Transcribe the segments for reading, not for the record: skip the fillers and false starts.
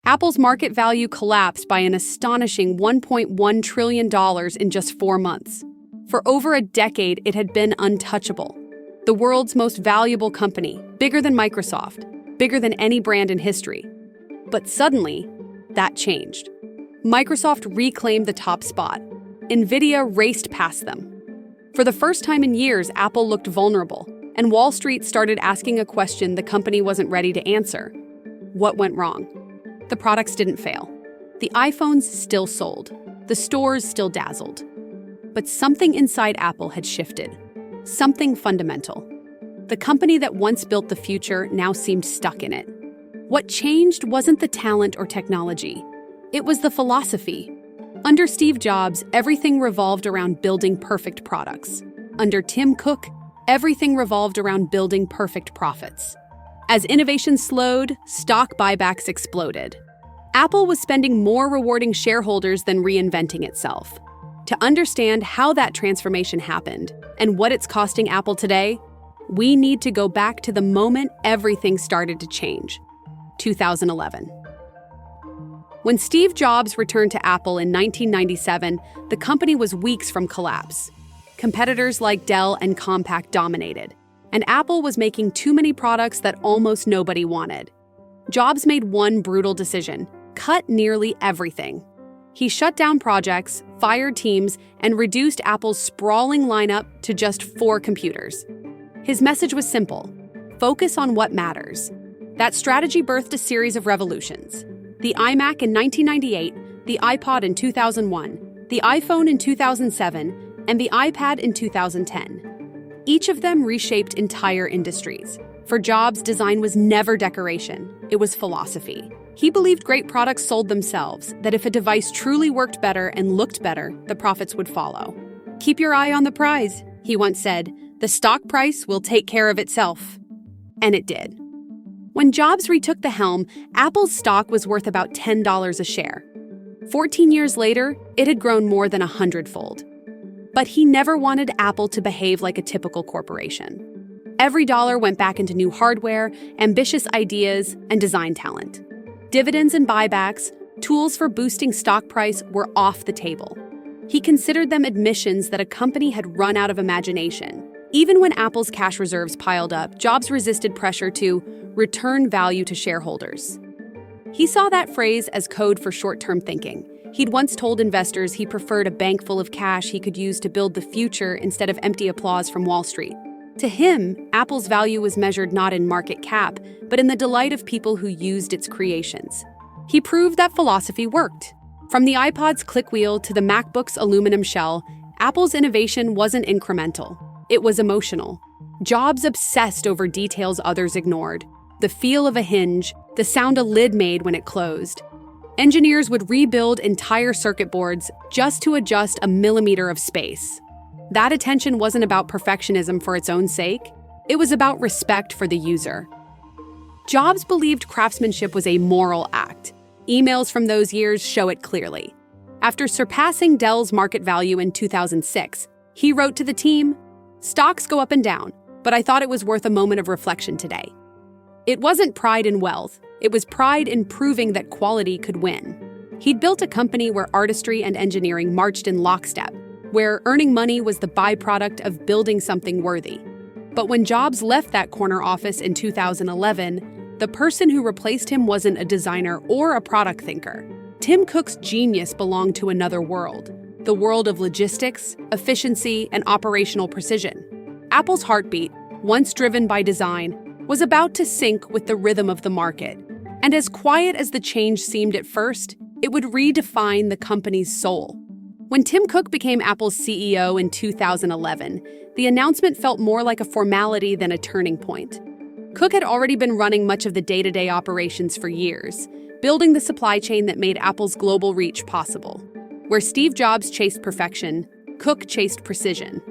Apple's market value collapsed by an astonishing $1.1 trillion in just 4 months. For over a decade, it had been untouchable. The world's most valuable company, bigger than Microsoft, bigger than any brand in history. But suddenly, that changed. Microsoft reclaimed the top spot. NVIDIA raced past them. For the first time in years, Apple looked vulnerable, and Wall Street started asking a question the company wasn't ready to answer. What went wrong? The products didn't fail. The iPhones still sold. The stores still dazzled. But something inside Apple had shifted. Something fundamental. The company that once built the future now seemed stuck in it. What changed wasn't the talent or technology. It was the philosophy. Under Steve Jobs, everything revolved around building perfect products. Under Tim Cook, everything revolved around building perfect profits. As innovation slowed, stock buybacks exploded. Apple was spending more rewarding shareholders than reinventing itself. To understand how that transformation happened and what it's costing Apple today, we need to go back to the moment everything started to change, 2011. When Steve Jobs returned to Apple in 1997, the company was weeks from collapse. Competitors like Dell and Compaq dominated, and Apple was making too many products that almost nobody wanted. Jobs made one brutal decision: cut nearly everything. He shut down projects, fired teams, and reduced Apple's sprawling lineup to just 4 computers. His message was simple: focus on what matters. That strategy birthed a series of revolutions. The iMac in 1998, the iPod in 2001, the iPhone in 2007, and the iPad in 2010. Each of them reshaped entire industries. For Jobs, design was never decoration, it was philosophy. He believed great products sold themselves, that if a device truly worked better and looked better, the profits would follow. "Keep your eye on the prize," he once said. "The stock price will take care of itself." And it did. When Jobs retook the helm, Apple's stock was worth about $10 a share. 14 years later, it had grown more than 100-fold. But he never wanted Apple to behave like a typical corporation. Every dollar went back into new hardware, ambitious ideas, and design talent. Dividends and buybacks, tools for boosting stock price, were off the table. He considered them admissions that a company had run out of imagination. Even when Apple's cash reserves piled up, Jobs resisted pressure to return value to shareholders. He saw that phrase as code for short-term thinking. He'd once told investors he preferred a bank full of cash he could use to build the future instead of empty applause from Wall Street. To him, Apple's value was measured not in market cap, but in the delight of people who used its creations. He proved that philosophy worked. From the iPod's click wheel to the MacBook's aluminum shell, Apple's innovation wasn't incremental. It was emotional. Jobs obsessed over details others ignored. The feel of a hinge, the sound a lid made when it closed. Engineers would rebuild entire circuit boards just to adjust a millimeter of space. That attention wasn't about perfectionism for its own sake. It was about respect for the user. Jobs believed craftsmanship was a moral act. Emails from those years show it clearly. After surpassing Dell's market value in 2006, he wrote to the team, "Stocks go up and down, but I thought it was worth a moment of reflection today." It wasn't pride in wealth, it was pride in proving that quality could win. He'd built a company where artistry and engineering marched in lockstep, where earning money was the byproduct of building something worthy. But when Jobs left that corner office in 2011, the person who replaced him wasn't a designer or a product thinker. Tim Cook's genius belonged to another world, the world of logistics, efficiency, and operational precision. Apple's heartbeat, once driven by design, was about to sync with the rhythm of the market. And as quiet as the change seemed at first, it would redefine the company's soul. When Tim Cook became Apple's CEO in 2011, the announcement felt more like a formality than a turning point. Cook had already been running much of the day-to-day operations for years, building the supply chain that made Apple's global reach possible. Where Steve Jobs chased perfection, Cook chased precision.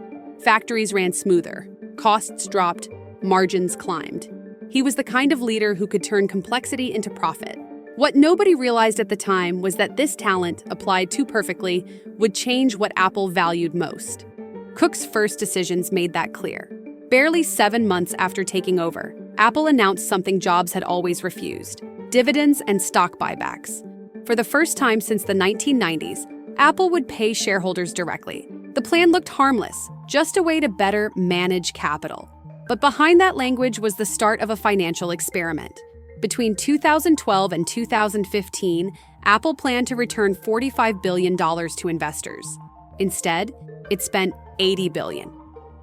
Factories ran smoother, costs dropped, margins climbed. He was the kind of leader who could turn complexity into profit. What nobody realized at the time was that this talent, applied too perfectly, would change what Apple valued most. Cook's first decisions made that clear. Barely 7 months after taking over, Apple announced something Jobs had always refused: dividends and stock buybacks. For the first time since the 1990s, Apple would pay shareholders directly. The plan looked harmless, just a way to better manage capital. But behind that language was the start of a financial experiment. Between 2012 and 2015, Apple planned to return $45 billion to investors. Instead, it spent $80 billion.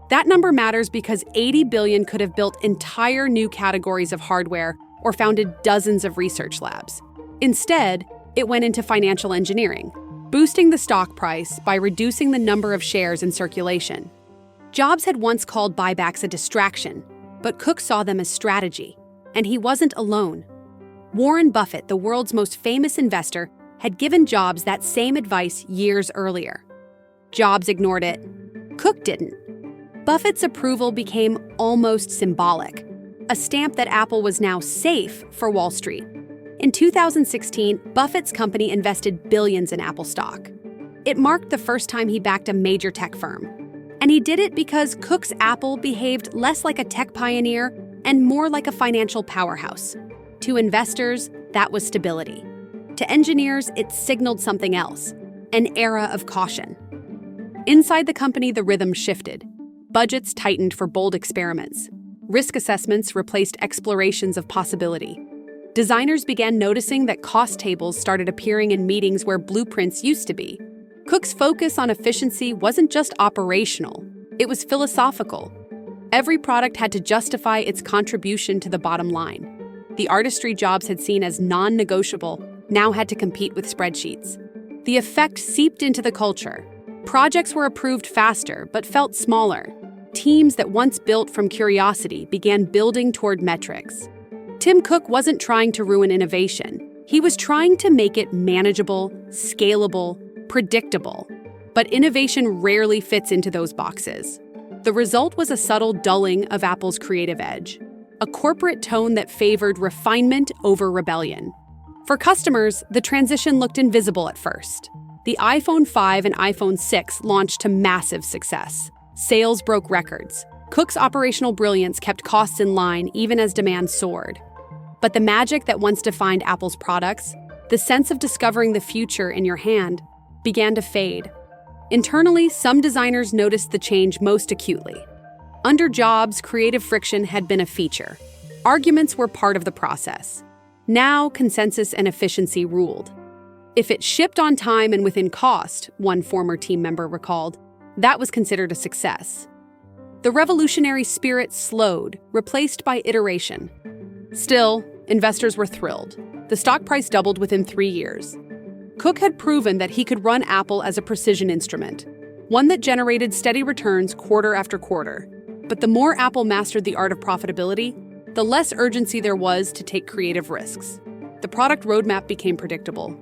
That number matters because $80 billion could have built entire new categories of hardware or founded dozens of research labs. Instead, it went into financial engineering, boosting the stock price by reducing the number of shares in circulation. Jobs had once called buybacks a distraction, but Cook saw them as strategy, and he wasn't alone. Warren Buffett, the world's most famous investor, had given Jobs that same advice years earlier. Jobs ignored it. Cook didn't. Buffett's approval became almost symbolic, a stamp that Apple was now safe for Wall Street. In 2016, Buffett's company invested billions in Apple stock. It marked the first time he backed a major tech firm. And he did it because Cook's Apple behaved less like a tech pioneer and more like a financial powerhouse. To investors, that was stability. To engineers, it signaled something else, an era of caution. Inside the company, the rhythm shifted. Budgets tightened for bold experiments. Risk assessments replaced explorations of possibility. Designers began noticing that cost tables started appearing in meetings where blueprints used to be. Cook's focus on efficiency wasn't just operational, it was philosophical. Every product had to justify its contribution to the bottom line. The artistry Jobs had seen as non-negotiable now had to compete with spreadsheets. The effect seeped into the culture. Projects were approved faster, but felt smaller. Teams that once built from curiosity began building toward metrics. Tim Cook wasn't trying to ruin innovation. He was trying to make it manageable, scalable, predictable. But innovation rarely fits into those boxes. The result was a subtle dulling of Apple's creative edge, a corporate tone that favored refinement over rebellion. For customers, the transition looked invisible at first. The iPhone 5 and iPhone 6 launched to massive success. Sales broke records. Cook's operational brilliance kept costs in line even as demand soared. But the magic that once defined Apple's products, the sense of discovering the future in your hand, began to fade. Internally, some designers noticed the change most acutely. Under Jobs, creative friction had been a feature. Arguments were part of the process. Now, consensus and efficiency ruled. If it shipped on time and within cost, one former team member recalled, that was considered a success. The revolutionary spirit slowed, replaced by iteration. Still, investors were thrilled. The stock price doubled within 3 years. Cook had proven that he could run Apple as a precision instrument, one that generated steady returns quarter after quarter. But the more Apple mastered the art of profitability, the less urgency there was to take creative risks. The product roadmap became predictable.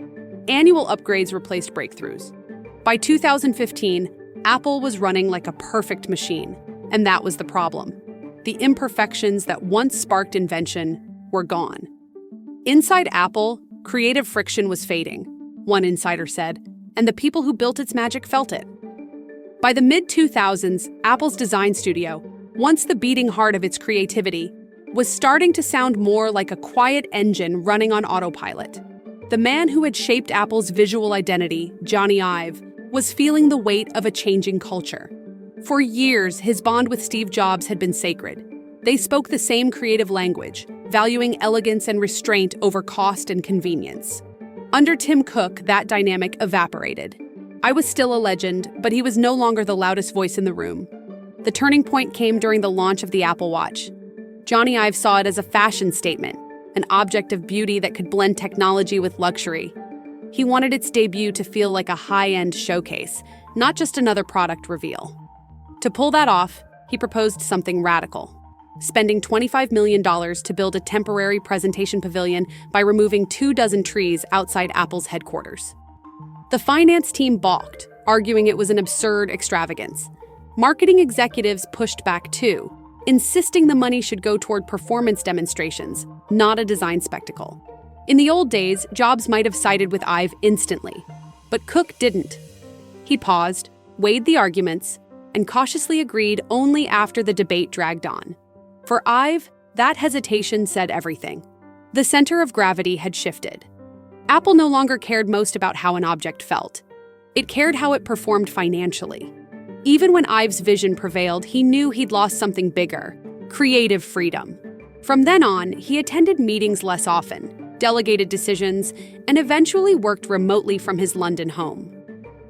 Annual upgrades replaced breakthroughs. By 2015, Apple was running like a perfect machine, and that was the problem. The imperfections that once sparked invention were gone. Inside Apple, creative friction was fading, one insider said, and the people who built its magic felt it. By the mid-2000s, Apple's design studio, once the beating heart of its creativity, was starting to sound more like a quiet engine running on autopilot. The man who had shaped Apple's visual identity, Jony Ive, was feeling the weight of a changing culture. For years, his bond with Steve Jobs had been sacred. They spoke the same creative language, valuing elegance and restraint over cost and convenience. Under Tim Cook, that dynamic evaporated. I was still a legend, but he was no longer the loudest voice in the room. The turning point came during the launch of the Apple Watch. Jony Ive saw it as a fashion statement, an object of beauty that could blend technology with luxury. He wanted its debut to feel like a high-end showcase, not just another product reveal. To pull that off, he proposed something radical, spending $25 million to build a temporary presentation pavilion by removing 24 trees outside Apple's headquarters. The finance team balked, arguing it was an absurd extravagance. Marketing executives pushed back too, insisting the money should go toward performance demonstrations, not a design spectacle. In the old days, Jobs might have sided with Ive instantly, but Cook didn't. He paused, weighed the arguments, and cautiously agreed only after the debate dragged on. For Ive, that hesitation said everything. The center of gravity had shifted. Apple no longer cared most about how an object felt. It cared how it performed financially. Even when Ive's vision prevailed, he knew he'd lost something bigger: creative freedom. From then on, he attended meetings less often, delegated decisions, and eventually worked remotely from his London home.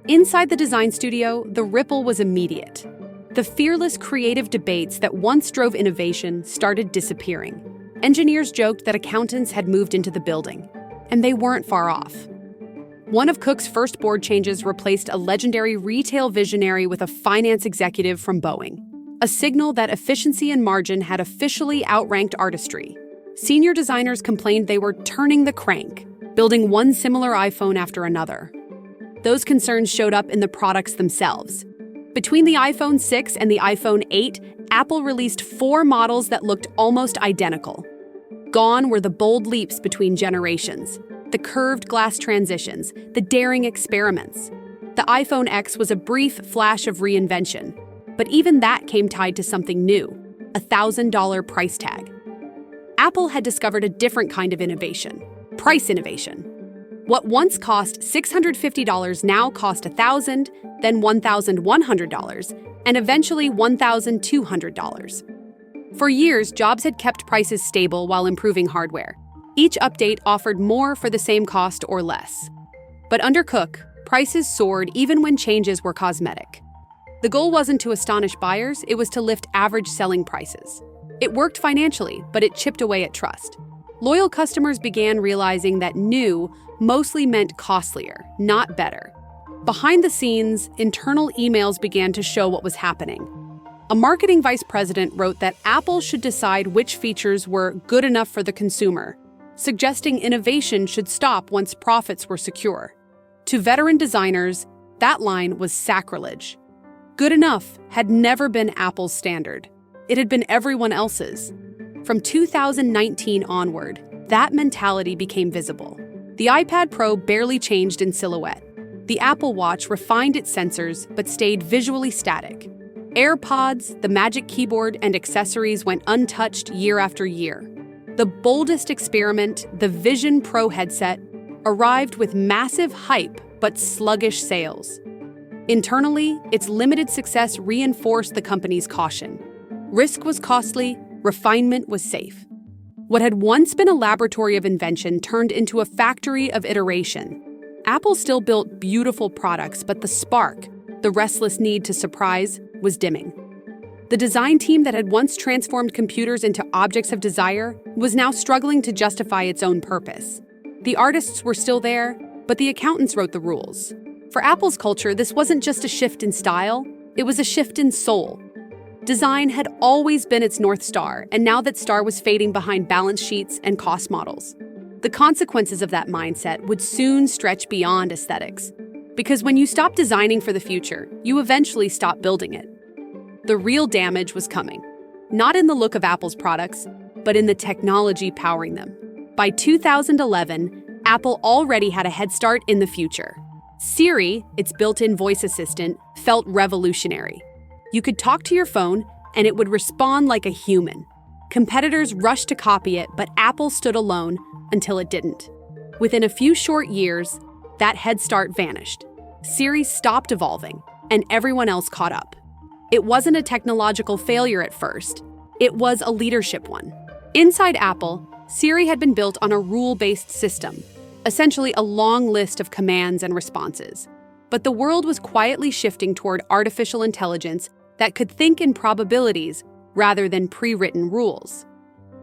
Inside the design studio, the ripple was immediate. The fearless creative debates that once drove innovation started disappearing. Engineers joked that accountants had moved into the building, and they weren't far off. One of Cook's first board changes replaced a legendary retail visionary with a finance executive from Boeing, a signal that efficiency and margin had officially outranked artistry. Senior designers complained they were turning the crank, building one similar iPhone after another. Those concerns showed up in the products themselves. Between the iPhone 6 and the iPhone 8, Apple released 4 models that looked almost identical. Gone were the bold leaps between generations, the curved glass transitions, the daring experiments. The iPhone X was a brief flash of reinvention, but even that came tied to something new: a $1,000 price tag. Apple had discovered a different kind of innovation: price innovation. What once cost $650 now cost $1,000, then $1,100, and eventually $1,200. For years, Jobs had kept prices stable while improving hardware. Each update offered more for the same cost or less. But under Cook, prices soared even when changes were cosmetic. The goal wasn't to astonish buyers, it was to lift average selling prices. It worked financially, but it chipped away at trust. Loyal customers began realizing that new mostly meant costlier, not better. Behind the scenes, internal emails began to show what was happening. A marketing vice president wrote that Apple should decide which features were good enough for the consumer, suggesting innovation should stop once profits were secure. To veteran designers, that line was sacrilege. Good enough had never been Apple's standard. It had been everyone else's. From 2019 onward, that mentality became visible. The iPad Pro barely changed in silhouette. The Apple Watch refined its sensors but stayed visually static. AirPods, the Magic Keyboard, and accessories went untouched year after year. The boldest experiment, the Vision Pro headset, arrived with massive hype but sluggish sales. Internally, its limited success reinforced the company's caution. Risk was costly, refinement was safe. What had once been a laboratory of invention turned into a factory of iteration. Apple still built beautiful products, but the spark, the restless need to surprise, was dimming. The design team that had once transformed computers into objects of desire was now struggling to justify its own purpose. The artists were still there, but the accountants wrote the rules. For Apple's culture, this wasn't just a shift in style, it was a shift in soul. Design had always been its North Star, and now that star was fading behind balance sheets and cost models. The consequences of that mindset would soon stretch beyond aesthetics. Because when you stop designing for the future, you eventually stop building it. The real damage was coming, not in the look of Apple's products, but in the technology powering them. By 2011, Apple already had a head start in the future. Siri, its built-in voice assistant, felt revolutionary. You could talk to your phone, and it would respond like a human. Competitors rushed to copy it, but Apple stood alone until it didn't. Within a few short years, that head start vanished. Siri stopped evolving, and everyone else caught up. It wasn't a technological failure at first. It was a leadership one. Inside Apple, Siri had been built on a rule-based system, essentially a long list of commands and responses. But the world was quietly shifting toward artificial intelligence that could think in probabilities rather than pre-written rules.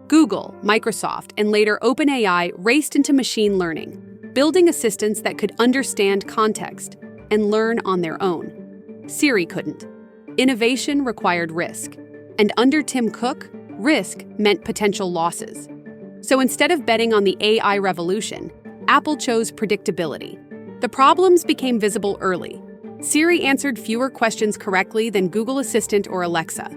Google, Microsoft, and later OpenAI raced into machine learning, building assistants that could understand context and learn on their own. Siri couldn't. Innovation required risk, and under Tim Cook, risk meant potential losses. So instead of betting on the AI revolution, Apple chose predictability. The problems became visible early. Siri answered fewer questions correctly than Google Assistant or Alexa.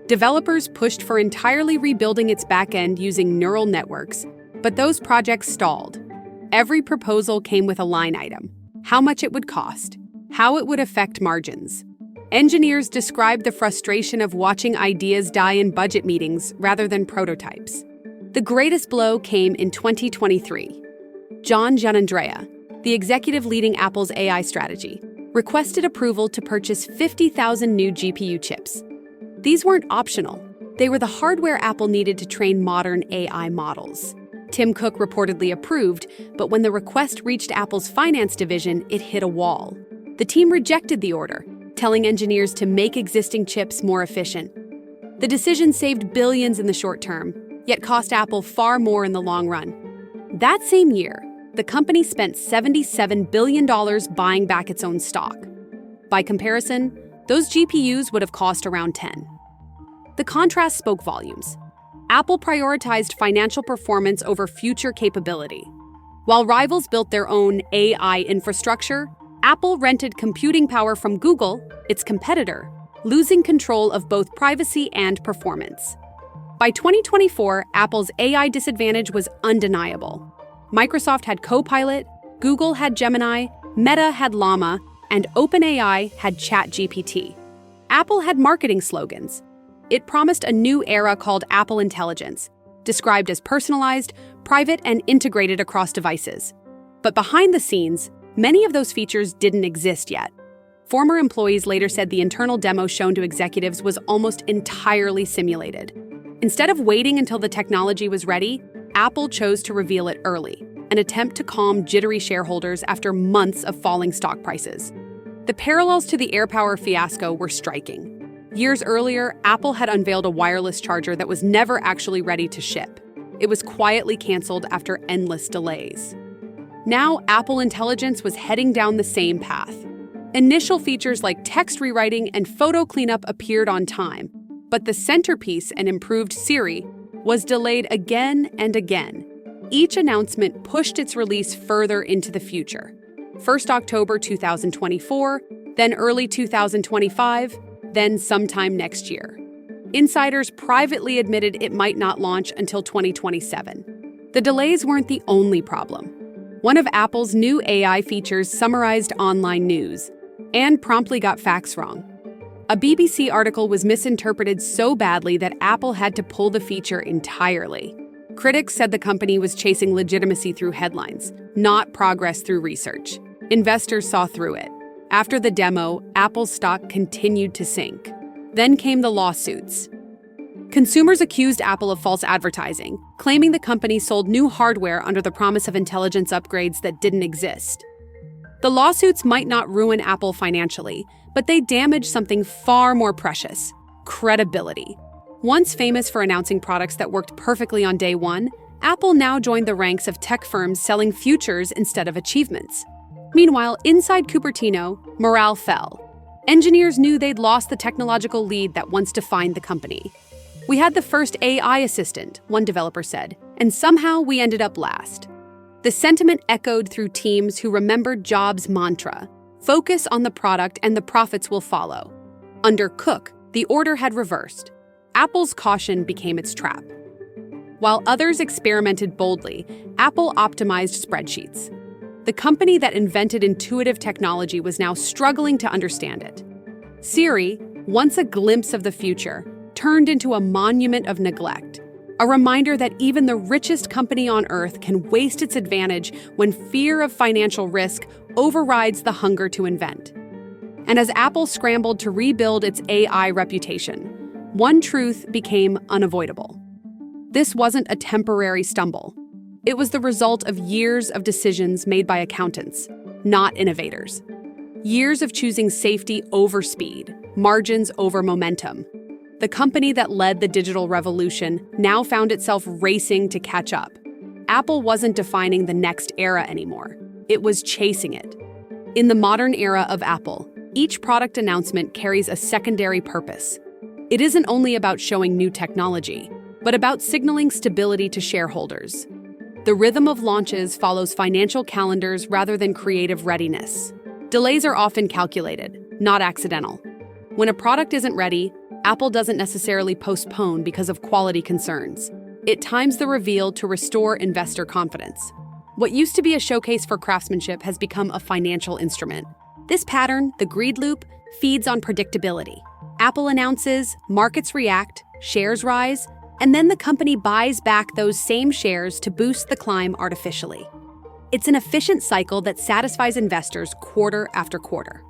Developers pushed for entirely rebuilding its backend using neural networks, but those projects stalled. Every proposal came with a line item: how much it would cost, how it would affect margins. Engineers described the frustration of watching ideas die in budget meetings rather than prototypes. The greatest blow came in 2023. John Giannandrea, the executive leading Apple's AI strategy, requested approval to purchase 50,000 new GPU chips. These weren't optional. They were the hardware Apple needed to train modern AI models. Tim Cook reportedly approved, but when the request reached Apple's finance division, it hit a wall. The team rejected the order, telling engineers to make existing chips more efficient. The decision saved billions in the short term, yet cost Apple far more in the long run. That same year, the company spent $77 billion buying back its own stock. By comparison, those GPUs would have cost around 10. The contrast spoke volumes. Apple prioritized financial performance over future capability. While rivals built their own AI infrastructure, Apple rented computing power from Google, its competitor, losing control of both privacy and performance. By 2024, Apple's AI disadvantage was undeniable. Microsoft had Copilot, Google had Gemini, Meta had Llama, and OpenAI had ChatGPT. Apple had marketing slogans. It promised a new era called Apple Intelligence, described as personalized, private, and integrated across devices. But behind the scenes, many of those features didn't exist yet. Former employees later said the internal demo shown to executives was almost entirely simulated. Instead of waiting until the technology was ready, Apple chose to reveal it early, an attempt to calm jittery shareholders after months of falling stock prices. The parallels to the AirPower fiasco were striking. Years earlier, Apple had unveiled a wireless charger that was never actually ready to ship. It was quietly canceled after endless delays. Now, Apple Intelligence was heading down the same path. Initial features like text rewriting and photo cleanup appeared on time, but the centerpiece, an improved Siri, was delayed again and again. Each announcement pushed its release further into the future. First October 2024, then early 2025, then sometime next year. Insiders privately admitted it might not launch until 2027. The delays weren't the only problem. One of Apple's new AI features summarized online news and promptly got facts wrong. A BBC article was misinterpreted so badly that Apple had to pull the feature entirely. Critics said the company was chasing legitimacy through headlines, not progress through research. Investors saw through it. After the demo, Apple's stock continued to sink. Then came the lawsuits. Consumers accused Apple of false advertising, claiming the company sold new hardware under the promise of intelligence upgrades that didn't exist. The lawsuits might not ruin Apple financially, but they damage something far more precious: credibility. Once famous for announcing products that worked perfectly on day one, Apple now joined the ranks of tech firms selling futures instead of achievements. Meanwhile, inside Cupertino, morale fell. Engineers knew they'd lost the technological lead that once defined the company. "We had the first AI assistant," one developer said, "and somehow we ended up last." The sentiment echoed through teams who remembered Jobs' mantra: focus on the product and the profits will follow. Under Cook, the order had reversed. Apple's caution became its trap. While others experimented boldly, Apple optimized spreadsheets. The company that invented intuitive technology was now struggling to understand it. Siri, once a glimpse of the future, turned into a monument of neglect, a reminder that even the richest company on Earth can waste its advantage when fear of financial risk overrides the hunger to invent. And as Apple scrambled to rebuild its AI reputation, one truth became unavoidable. This wasn't a temporary stumble. It was the result of years of decisions made by accountants, not innovators. Years of choosing safety over speed, margins over momentum. The company that led the digital revolution now found itself racing to catch up. Apple wasn't defining the next era anymore. It was chasing it. In the modern era of Apple, each product announcement carries a secondary purpose. It isn't only about showing new technology, but about signaling stability to shareholders. The rhythm of launches follows financial calendars rather than creative readiness. Delays are often calculated, not accidental. When a product isn't ready, Apple doesn't necessarily postpone because of quality concerns. It times the reveal to restore investor confidence. What used to be a showcase for craftsmanship has become a financial instrument. This pattern, the greed loop, feeds on predictability. Apple announces, markets react, shares rise, And then the company buys back those same shares to boost the climb artificially. It's an efficient cycle that satisfies investors quarter after quarter.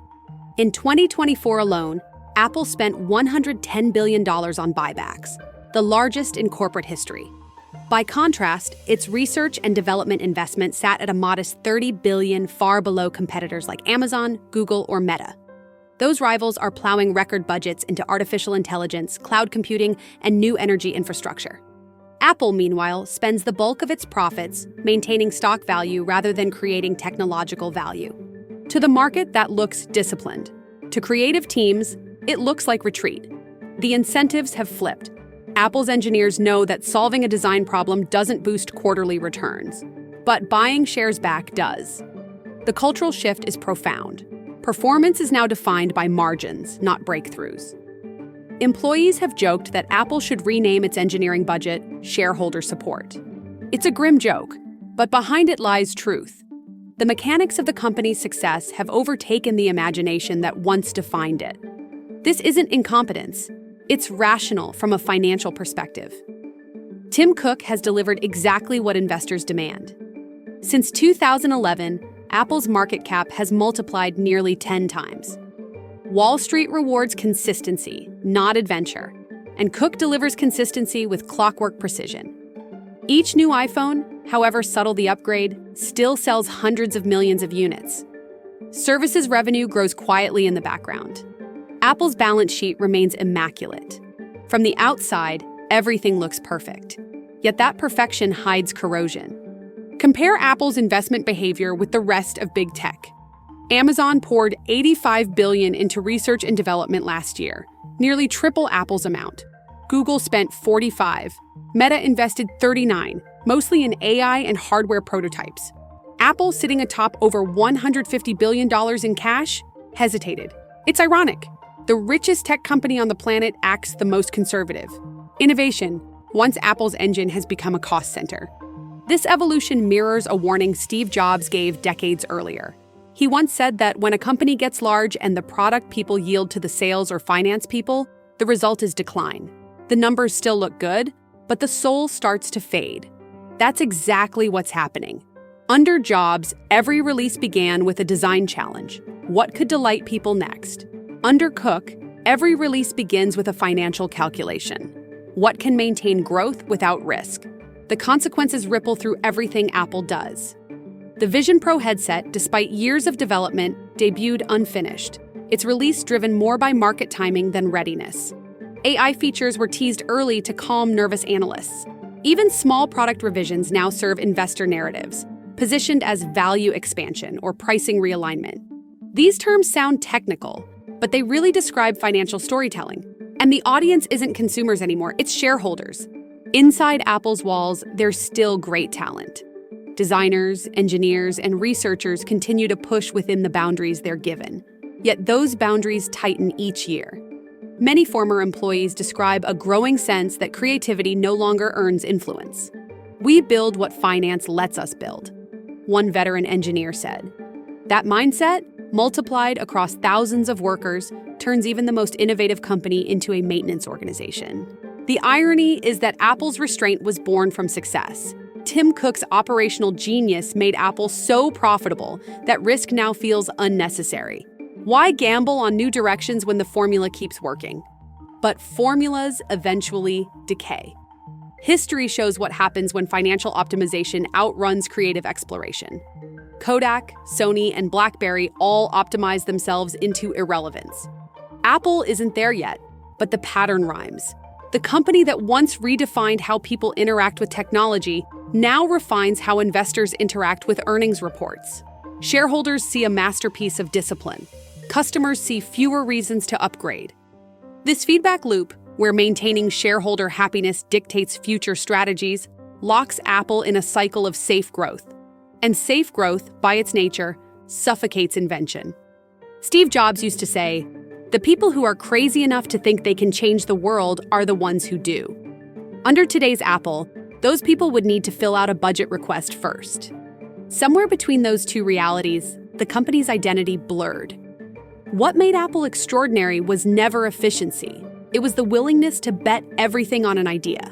In 2024 alone, Apple spent $110 billion on buybacks, the largest in corporate history. By contrast, its research and development investment sat at a modest $30 billion, far below competitors like Amazon, Google, or Meta. Those rivals are plowing record budgets into artificial intelligence, cloud computing, and new energy infrastructure. Apple, meanwhile, spends the bulk of its profits maintaining stock value rather than creating technological value. To the market, that looks disciplined. To creative teams, it looks like retreat. The incentives have flipped. Apple's engineers know that solving a design problem doesn't boost quarterly returns, but buying shares back does. The cultural shift is profound. Performance is now defined by margins, not breakthroughs. Employees have joked that Apple should rename its engineering budget shareholder support. It's a grim joke, but behind it lies truth. The mechanics of the company's success have overtaken the imagination that once defined it. This isn't incompetence. It's rational from a financial perspective. Tim Cook has delivered exactly what investors demand. Since 2011, Apple's market cap has multiplied nearly 10 times. Wall Street rewards consistency, not adventure, and Cook delivers consistency with clockwork precision. Each new iPhone, however subtle the upgrade, still sells hundreds of millions of units. Services revenue grows quietly in the background. Apple's balance sheet remains immaculate. From the outside, everything looks perfect. Yet that perfection hides corrosion. Compare Apple's investment behavior with the rest of big tech. Amazon poured $85 billion into research and development last year, nearly triple Apple's amount. Google spent $45. Meta invested $39, mostly in AI and hardware prototypes. Apple, sitting atop over $150 billion in cash, hesitated. It's ironic. The richest tech company on the planet acts the most conservative. Innovation, once Apple's engine, has become a cost center. This evolution mirrors a warning Steve Jobs gave decades earlier. He once said that when a company gets large and the product people yield to the sales or finance people, the result is decline. The numbers still look good, but the soul starts to fade. That's exactly what's happening. Under Jobs, every release began with a design challenge. What could delight people next? Under Cook, every release begins with a financial calculation. What can maintain growth without risk? The consequences ripple through everything Apple does. The Vision Pro headset, despite years of development, debuted unfinished. Its release driven more by market timing than readiness. AI features were teased early to calm nervous analysts. Even small product revisions now serve investor narratives, positioned as value expansion or pricing realignment. These terms sound technical, but they really describe financial storytelling. And the audience isn't consumers anymore, it's shareholders. Inside Apple's walls, there's still great talent. Designers, engineers, and researchers continue to push within the boundaries they're given. Yet those boundaries tighten each year. Many former employees describe a growing sense that creativity no longer earns influence. We build what finance lets us build, one veteran engineer said. That mindset, multiplied across thousands of workers, turns even the most innovative company into a maintenance organization. The irony is that Apple's restraint was born from success. Tim Cook's operational genius made Apple so profitable that risk now feels unnecessary. Why gamble on new directions when the formula keeps working? But formulas eventually decay. History shows what happens when financial optimization outruns creative exploration. Kodak, Sony, and BlackBerry all optimize themselves into irrelevance. Apple isn't there yet, but the pattern rhymes. The company that once redefined how people interact with technology now refines how investors interact with earnings reports. Shareholders see a masterpiece of discipline. Customers see fewer reasons to upgrade. This feedback loop, where maintaining shareholder happiness dictates future strategies, locks Apple in a cycle of safe growth. And safe growth, by its nature, suffocates invention. Steve Jobs used to say, "The people who are crazy enough to think they can change the world are the ones who do." Under today's Apple, those people would need to fill out a budget request first. Somewhere between those two realities, the company's identity blurred. What made Apple extraordinary was never efficiency. It was the willingness to bet everything on an idea.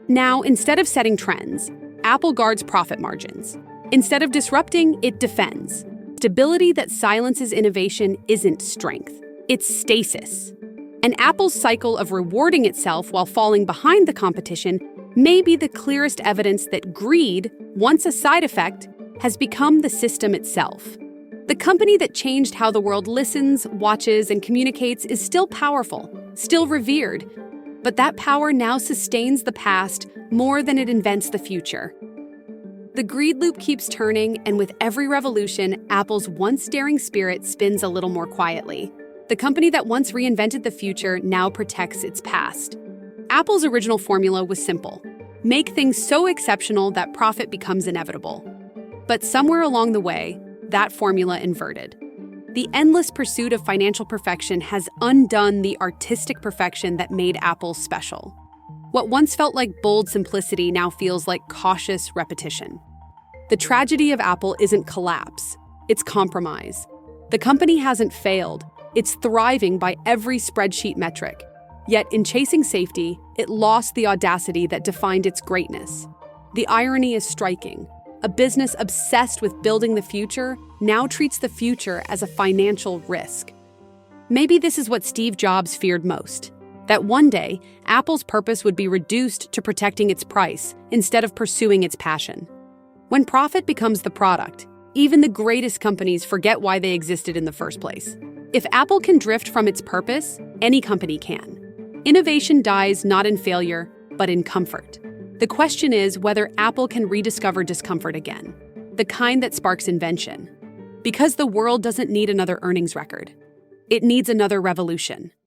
Now, instead of setting trends, Apple guards profit margins. Instead of disrupting, it defends. Stability that silences innovation isn't strength, it's stasis. And Apple's cycle of rewarding itself while falling behind the competition may be the clearest evidence that greed, once a side effect, has become the system itself. The company that changed how the world listens, watches, and communicates is still powerful, still revered, but that power now sustains the past more than it invents the future. The greed loop keeps turning, and with every revolution, Apple's once daring spirit spins a little more quietly. The company that once reinvented the future now protects its past. Apple's original formula was simple: make things so exceptional that profit becomes inevitable. But somewhere along the way, that formula inverted. The endless pursuit of financial perfection has undone the artistic perfection that made Apple special. What once felt like bold simplicity now feels like cautious repetition. The tragedy of Apple isn't collapse, it's compromise. The company hasn't failed, it's thriving by every spreadsheet metric. Yet in chasing safety, it lost the audacity that defined its greatness. The irony is striking. A business obsessed with building the future now treats the future as a financial risk. Maybe this is what Steve Jobs feared most, that one day, Apple's purpose would be reduced to protecting its price instead of pursuing its passion. When profit becomes the product, even the greatest companies forget why they existed in the first place. If Apple can drift from its purpose, any company can. Innovation dies not in failure, but in comfort. The question is whether Apple can rediscover discomfort again, the kind that sparks invention. Because the world doesn't need another earnings record. It needs another revolution.